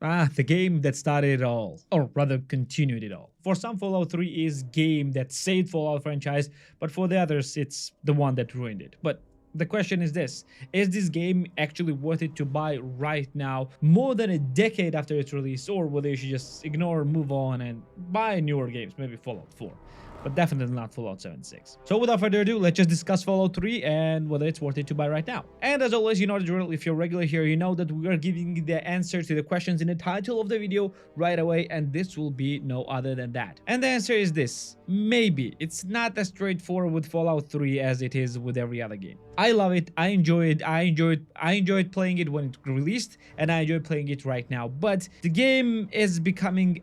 The game that started it all, or rather continued it all. For some, Fallout 3 is game that saved Fallout franchise, but for the others, it's the one that ruined it. But the question is this: is this game actually worth it to buy right now, more than a decade after its release, or whether you should just ignore, move on, and buy newer games, maybe Fallout 4? But definitely not Fallout 76. So without further ado, let's just discuss Fallout 3 and whether it's worth it to buy right now. And as always, you know the drill. If you're regular here, you know that we are giving the answer to the questions in the title of the video right away, and this will be no other than that. And the answer is this: maybe. It's not as straightforward with Fallout 3 as it is with every other game. I love it, I enjoy it, I enjoyed playing it when it released, and I enjoy playing it right now. But the game is becoming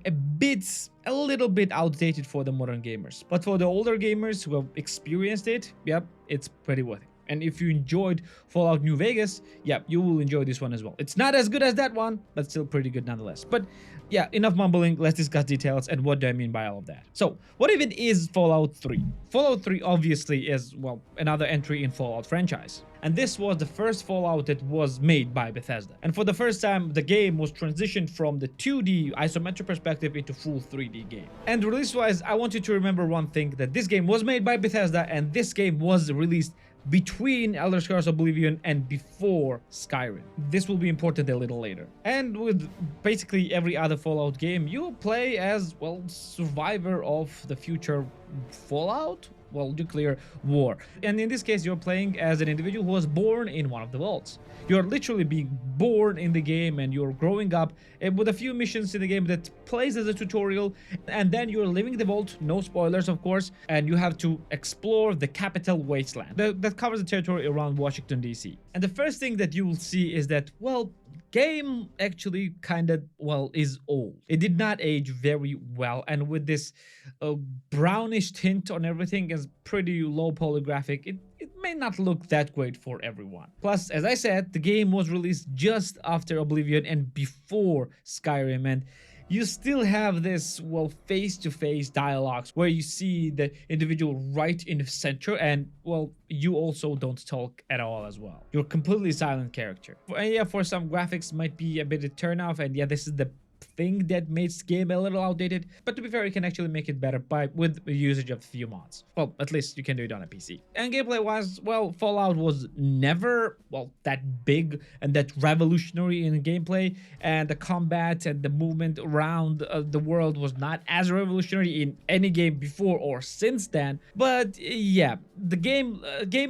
a little bit outdated for the modern gamers. But for the older gamers who have experienced it, yep, it's pretty worth it. And if you enjoyed Fallout New Vegas, yeah, you will enjoy this one as well. It's not as good as that one, but still pretty good nonetheless. But yeah, enough mumbling, let's discuss details and what do I mean by all of that. So, what even is Fallout 3? Fallout 3 obviously is, well, another entry in Fallout franchise. And this was the first Fallout that was made by Bethesda. And for the first time, the game was transitioned from the 2D isometric perspective into full 3D game. And release-wise, I want you to remember one thing, that this game was made by Bethesda and this game was released between Elder Scrolls Oblivion and before Skyrim. This will be important a little later. And with basically every other Fallout game, you play as, well, survivor of the future Fallout? Well, nuclear war. And in this case, you're playing as an individual who was born in one of the vaults. You're literally being born in the game and you're growing up with a few missions in the game that plays as a tutorial, and then you're leaving the vault, no spoilers of course, and you have to explore the capital wasteland that covers the territory around Washington DC. And the first thing that you will see is that, well, game actually kind of, well, is old. It did not age very well, and with this brownish tint on everything is pretty low polygraphic, it may not look that great for everyone. Plus, as I said, the game was released just after Oblivion and before Skyrim, and you still have this, well, face-to-face dialogues where you see the individual right in the center, and, well, you also don't talk at all as well. You're a completely silent character. And yeah, for some, graphics might be a bit of turnoff, and yeah, this is the thing that makes the game a little outdated, but to be fair, you can actually make it better with the usage of a few mods. Well, at least you can do it on a PC. And gameplay wise, well, Fallout was never, well, that big and that revolutionary in gameplay, and the combat and the movement around the world was not as revolutionary in any game before or since then. But yeah, the game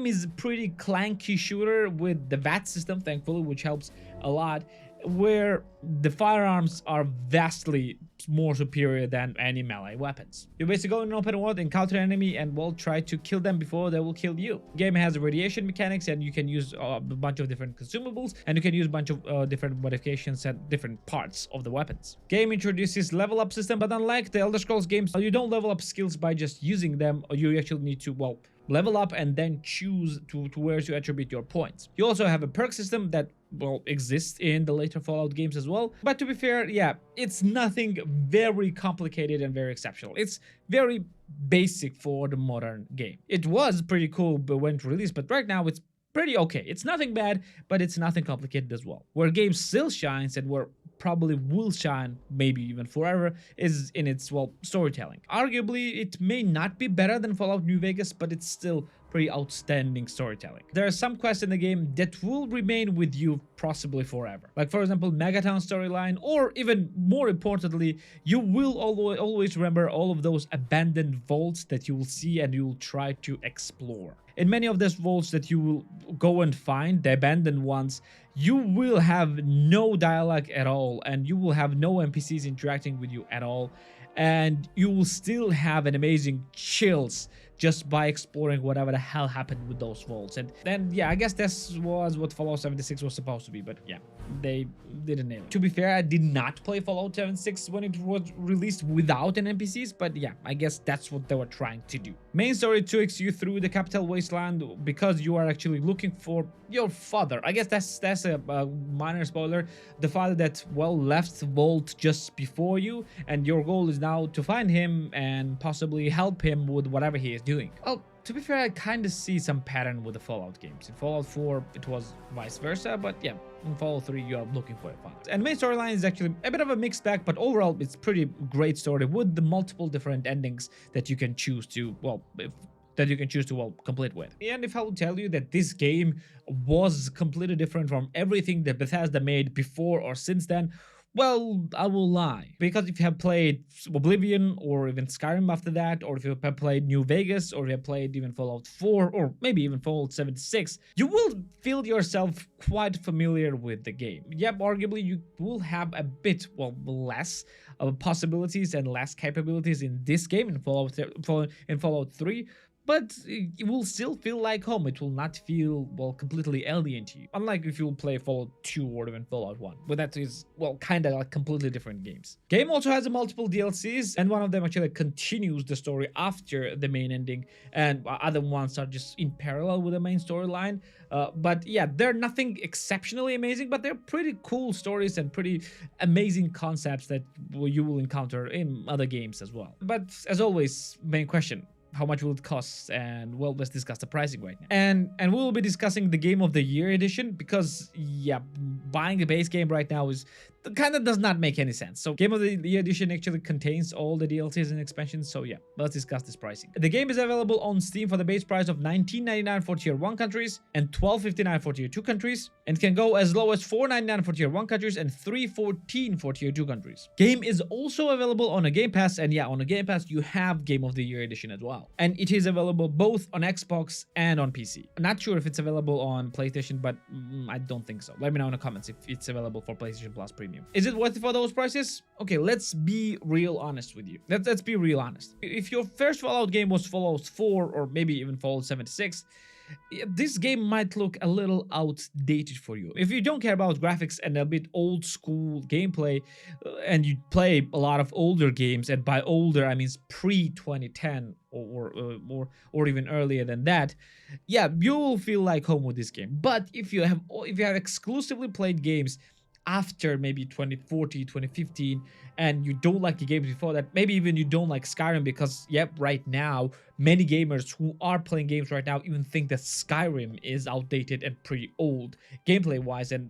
is a pretty clanky shooter with the VAT system, thankfully, which helps a lot, where the firearms are vastly more superior than any melee weapons. You basically go in an open world, encounter an enemy, and, well, try to kill them before they will kill you. The game has radiation mechanics, and you can use a bunch of different consumables, and you can use a bunch of different modifications and different parts of the weapons. Game introduces level up system, but unlike the Elder Scrolls games, you don't level up skills by just using them, or you actually need to, well, level up and then choose to where to attribute your points. You also have a perk system that, well, exists in the later Fallout games as well. But to be fair, yeah, it's nothing very complicated and very exceptional. It's very basic for the modern game. It was pretty cool when it released, but right now it's pretty okay. It's nothing bad, but it's nothing complicated as well. Where game still shines, and where probably will shine, maybe even forever, is in its, well, storytelling. Arguably, it may not be better than Fallout New Vegas, but it's still pretty outstanding storytelling. There are some quests in the game that will remain with you possibly forever. Like, for example, Megaton storyline, or even more importantly, you will always remember all of those abandoned vaults that you will see and you will try to explore. In many of those vaults that you will go and find, the abandoned ones, you will have no dialogue at all, and you will have no NPCs interacting with you at all, and you will still have an amazing chills just by exploring whatever the hell happened with those vaults. And then, yeah, I guess this was what Fallout 76 was supposed to be, but yeah, they didn't nail it. To be fair, I did not play Fallout 76 when it was released without an NPCs, but yeah, I guess that's what they were trying to do. Main story takes you through the capital wasteland because you are actually looking for your father. I guess that's a minor spoiler. The father that, well, left the vault just before you, and your goal is now to find him and possibly help him with whatever he is doing. Well, to be fair, I kind of see some pattern with the Fallout games. In Fallout 4, it was vice versa, but yeah, in Fallout 3, you are looking for a fun. And the main storyline is actually a bit of a mixed bag, but overall, it's pretty great story with the multiple different endings that you can choose to, well, complete with. And if I will tell you that this game was completely different from everything that Bethesda made before or since then, well, I will lie. Because if you have played Oblivion or even Skyrim after that, or if you have played New Vegas, or you have played even Fallout 4, or maybe even Fallout 76, you will feel yourself quite familiar with the game. Yep, arguably you will have a bit, well, less possibilities and less capabilities in this game, in Fallout 3, but it will still feel like home. It will not feel, well, completely alien to you. Unlike if you play Fallout 2 or even Fallout 1, but that is, well, kind of like completely different games. Game also has multiple DLCs, and one of them actually continues the story after the main ending, and other ones are just in parallel with the main storyline. But yeah, they're nothing exceptionally amazing, but they're pretty cool stories and pretty amazing concepts that you will encounter in other games as well. But as always, main question: how much will it cost? And well, let's discuss the pricing right now. And we'll be discussing the Game of the Year edition, because yeah, buying the base game right now is kind of does not make any sense. So Game of the Year edition actually contains all the DLCs and expansions. So yeah, let's discuss this pricing. The game is available on Steam for the base price of $19.99 for tier 1 countries and $12.59 for tier 2 countries, and can go as low as $4.99 for tier 1 countries and $3.14 for tier 2 countries. Game is also available on a Game Pass, and yeah, on a Game Pass you have Game of the Year edition as well. And it is available both on Xbox and on PC. I'm not sure if it's available on PlayStation, but I don't think so. Let me know in the comments if it's available for PlayStation Plus Premium. Is it worth it for those prices? Okay, let's be real honest with you. Let's be real honest. If your first Fallout game was Fallout 4 or maybe even Fallout 76, this game might look a little outdated for you. If you don't care about graphics and a bit old school gameplay, and you play a lot of older games, and by older I mean pre-2010 or even earlier than that, yeah, you will feel like home with this game. But if you have exclusively played games after maybe 2014, 2015, and you don't like the games before that, maybe even you don't like Skyrim, because yep, right now many gamers who are playing games right now even think that Skyrim is outdated and pretty old gameplay wise and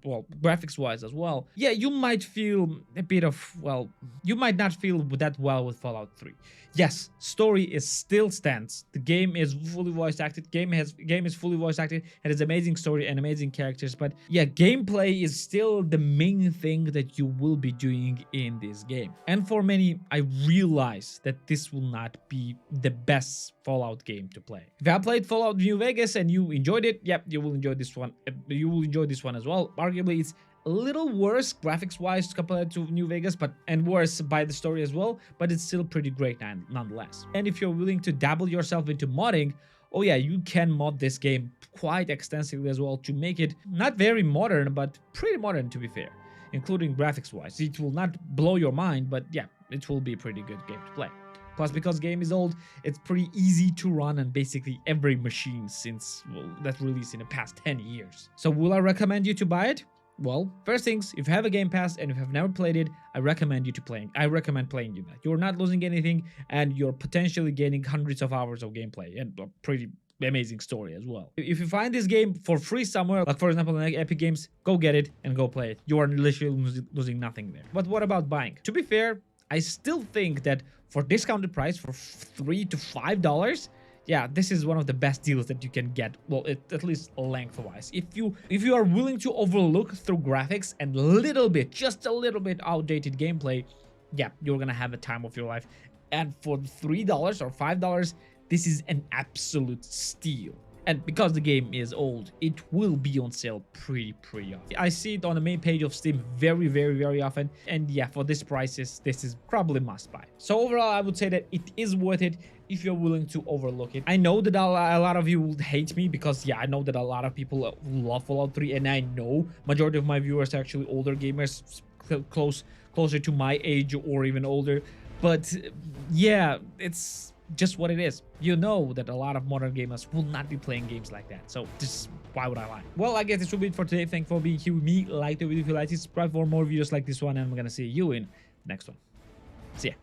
well, graphics wise as well. Yeah, you might feel a bit of, well, you might not feel that well with Fallout 3. Yes, story is still stands. The game is fully voice acted. Game is fully voice acted. It has amazing story and amazing characters. But yeah, gameplay is still the main thing that you will be doing in this game. And for many, I realize that this will not be the best Fallout game to play. If you have played Fallout New Vegas and you enjoyed it, yep, you will enjoy this one. You will enjoy this one as well. Arguably, it's a little worse graphics wise compared to New Vegas, and worse by the story as well, but it's still pretty great nonetheless. And if you're willing to dabble yourself into modding, oh yeah, you can mod this game quite extensively as well to make it not very modern, but pretty modern to be fair, including graphics wise. It will not blow your mind, but yeah, it will be a pretty good game to play. Plus, because game is old, it's pretty easy to run on basically every machine since, well, that released in the past 10 years. So will I recommend you to buy it? Well, first things, if you have a Game Pass and if you have never played it, I recommend playing you that. You're not losing anything, and you're potentially gaining hundreds of hours of gameplay and a pretty amazing story as well. If you find this game for free somewhere, like for example on Epic Games, go get it and go play it. You are literally losing nothing there. But what about buying? To be fair, I still think that for discounted price, for $3 to $5, yeah, this is one of the best deals that you can get, well, at least lengthwise. If you are willing to overlook through graphics and just a little bit outdated gameplay, yeah, you're gonna have a time of your life. And for $3 or $5, this is an absolute steal. And because the game is old, it will be on sale pretty often. I see it on the main page of Steam very often. And yeah, for these prices, this is probably must buy. So overall, I would say that it is worth it if you're willing to overlook it. I know that a lot of you will hate me because yeah, I know that a lot of people love Fallout 3, and I know majority of my viewers are actually older gamers, closer to my age or even older. But yeah, it's just what it is. You know that a lot of modern gamers will not be playing games like that, so just why would I lie? Well, I guess this will be it for today. Thank you for being here with me. Like the video if you like it, subscribe for more videos like this one, and I'm gonna see you in the next one. See ya.